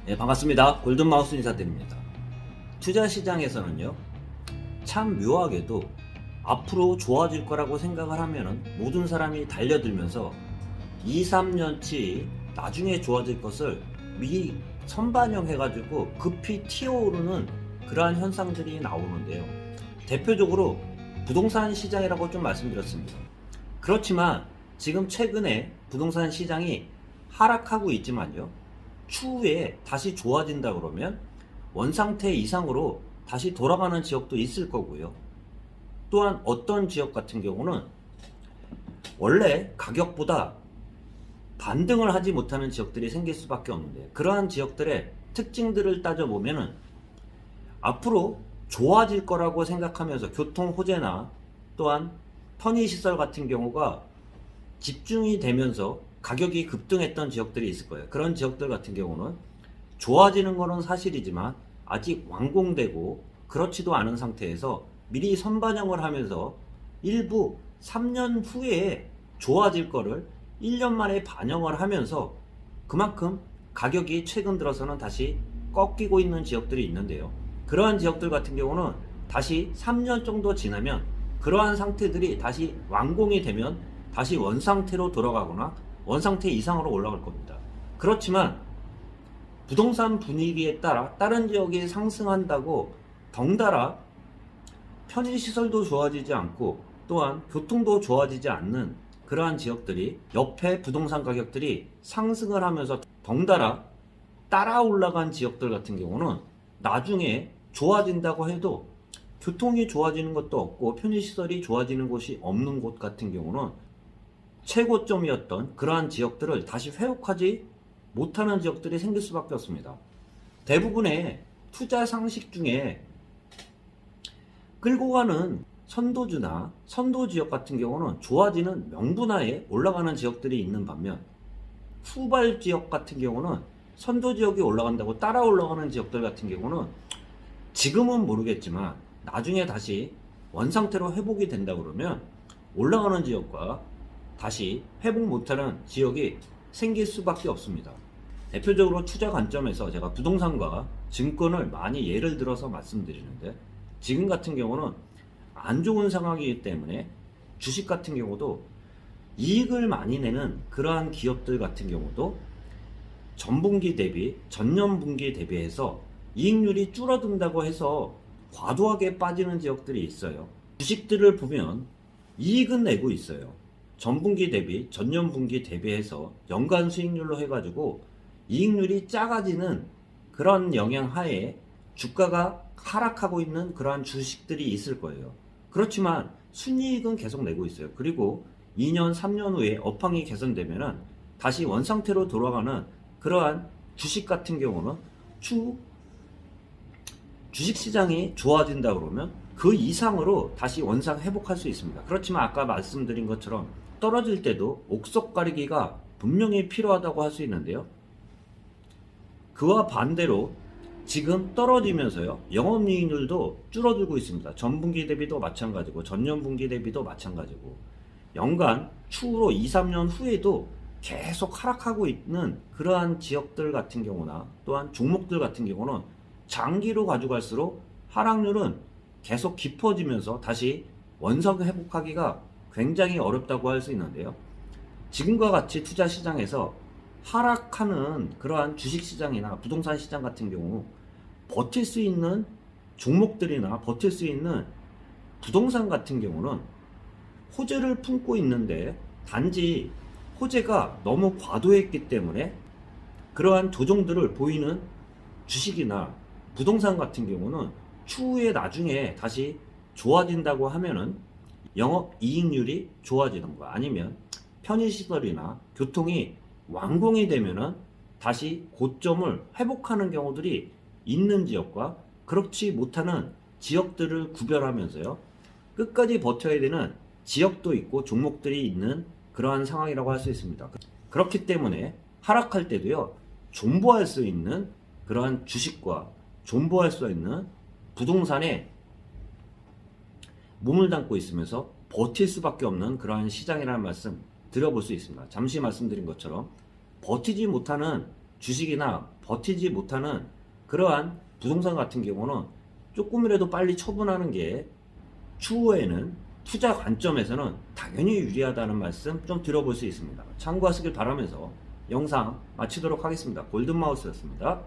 네, 반갑습니다. 골든마우스 인사드립니다. 투자 시장에서는요, 참 묘하게도 앞으로 좋아질 거라고 생각을 하면은 모든 사람이 달려들면서 2, 3년치 나중에 좋아질 것을 미리 선반영해가지고 급히 튀어오르는 그러한 현상들이 나오는데요. 대표적으로 부동산 시장이라고 좀 말씀드렸습니다. 그렇지만 지금 최근에 부동산 시장이 하락하고 있지만요. 추후에 다시 좋아진다 그러면 원상태 이상으로 다시 돌아가는 지역도 있을 거고요. 또한 어떤 지역 같은 경우는 원래 가격보다 반등을 하지 못하는 지역들이 생길 수밖에 없는데, 그러한 지역들의 특징들을 따져보면은 앞으로 좋아질 거라고 생각하면서 교통 호재나 또한 편의시설 같은 경우가 집중이 되면서 가격이 급등했던 지역들이 있을 거예요. 그런 지역들 같은 경우는 좋아지는 거는 사실이지만 아직 완공되고 그렇지도 않은 상태에서 미리 선반영을 하면서 일부 3년 후에 좋아질 거를 1년 만에 반영을 하면서 그만큼 가격이 최근 들어서는 다시 꺾이고 있는 지역들이 있는데요. 그러한 지역들 같은 경우는 다시 3년 정도 지나면 그러한 상태들이 다시 완공이 되면 다시 원상태로 돌아가거나 원상태 이상으로 올라갈 겁니다. 그렇지만 부동산 분위기에 따라 다른 지역이 상승한다고 덩달아 편의시설도 좋아지지 않고 또한 교통도 좋아지지 않는 그러한 지역들이 옆에 부동산 가격들이 상승을 하면서 덩달아 따라 올라간 지역들 같은 경우는 나중에 좋아진다고 해도 교통이 좋아지는 것도 없고 편의시설이 좋아지는 곳이 없는 곳 같은 경우는 최고점이었던 그러한 지역들을 다시 회복하지 못하는 지역들이 생길 수밖에 없습니다. 대부분의 투자 상식 중에 끌고 가는 선도주나 선도지역 같은 경우는 좋아지는 명분하에 올라가는 지역들이 있는 반면, 후발 지역 같은 경우는 선도지역이 올라간다고 따라 올라가는 지역들 같은 경우는 지금은 모르겠지만 나중에 다시 원상태로 회복이 된다 그러면 올라가는 지역과 다시 회복 못하는 지역이 생길 수밖에 없습니다. 대표적으로 투자 관점에서 제가 부동산과 증권을 많이 예를 들어서 말씀드리는데, 지금 같은 경우는 안 좋은 상황이기 때문에 주식 같은 경우도 이익을 많이 내는 그러한 기업들 같은 경우도 전분기 대비 전년분기 대비해서 이익률이 줄어든다고 해서 과도하게 빠지는 지역들이 있어요. 주식들을 보면 이익은 내고 있어요. 전분기 대비 전년분기 대비해서 연간 수익률로 해가지고 이익률이 작아지는 그런 영향 하에 주가가 하락하고 있는 그러한 주식들이 있을 거예요. 그렇지만 순이익은 계속 내고 있어요. 그리고 2년 3년 후에 업황이 개선되면 다시 원상태로 돌아가는 그러한 주식 같은 경우는 주식시장이 좋아진다 그러면 그 이상으로 다시 원상 회복할 수 있습니다. 그렇지만 아까 말씀드린 것처럼 떨어질 때도 옥석 가리기가 분명히 필요하다고 할 수 있는데요. 그와 반대로 지금 떨어지면서요, 영업이익률도 줄어들고 있습니다. 전분기 대비도 마찬가지고 전년분기 대비도 마찬가지고 연간 추후로 2, 3년 후에도 계속 하락하고 있는 그러한 지역들 같은 경우나 또한 종목들 같은 경우는 장기로 가져갈수록 하락률은 계속 깊어지면서 다시 원상 회복하기가 굉장히 어렵다고 할 수 있는데요. 지금과 같이 투자 시장에서 하락하는 그러한 주식 시장이나 부동산 시장 같은 경우 버틸 수 있는 종목들이나 버틸 수 있는 부동산 같은 경우는 호재를 품고 있는데, 단지 호재가 너무 과도했기 때문에 그러한 조정들을 보이는 주식이나 부동산 같은 경우는 추후에 나중에 다시 좋아진다고 하면은 영업 이익률이 좋아지는 거, 아니면 편의시설이나 교통이 완공이 되면은 다시 고점을 회복하는 경우들이 있는 지역과 그렇지 못하는 지역들을 구별하면서요, 끝까지 버텨야 되는 지역도 있고 종목들이 있는 그러한 상황이라고 할 수 있습니다. 그렇기 때문에 하락할 때도요, 존버할 수 있는 그러한 주식과 존버할 수 있는 부동산에 몸을 담고 있으면서 버틸 수밖에 없는 그러한 시장이라는 말씀 드려볼 수 있습니다. 잠시 말씀드린 것처럼 버티지 못하는 주식이나 버티지 못하는 그러한 부동산 같은 경우는 조금이라도 빨리 처분하는 게 추후에는 투자 관점에서는 당연히 유리하다는 말씀 좀 들어볼 수 있습니다. 참고하시길 바라면서 영상 마치도록 하겠습니다. 골든마우스였습니다.